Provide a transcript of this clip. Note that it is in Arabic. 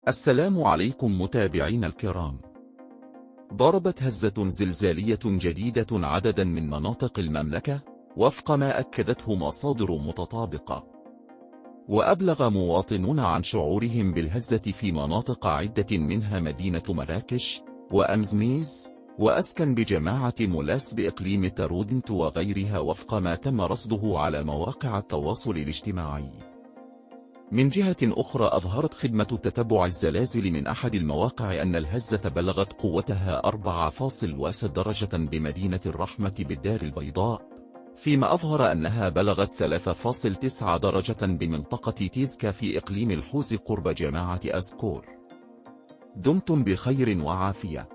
السلام عليكم متابعينا الكرام. ضربت هزة زلزالية جديدة عددا من مناطق المملكة وفق ما أكدته مصادر متطابقة، وأبلغ مواطنون عن شعورهم بالهزة في مناطق عدة منها مدينة مراكش وأمزميز وأسكن بجماعة مولاس بإقليم ترودنت وغيرها وفق ما تم رصده على مواقع التواصل الاجتماعي. من جهة أخرى أظهرت خدمة تتبع الزلازل من أحد المواقع أن الهزة بلغت قوتها 4.1 درجة بمدينة الرحمة بالدار البيضاء، فيما أظهر أنها بلغت 3.9 درجة بمنطقة تيزكا في إقليم الحوز قرب جماعة أزكور. دمتم بخير وعافية.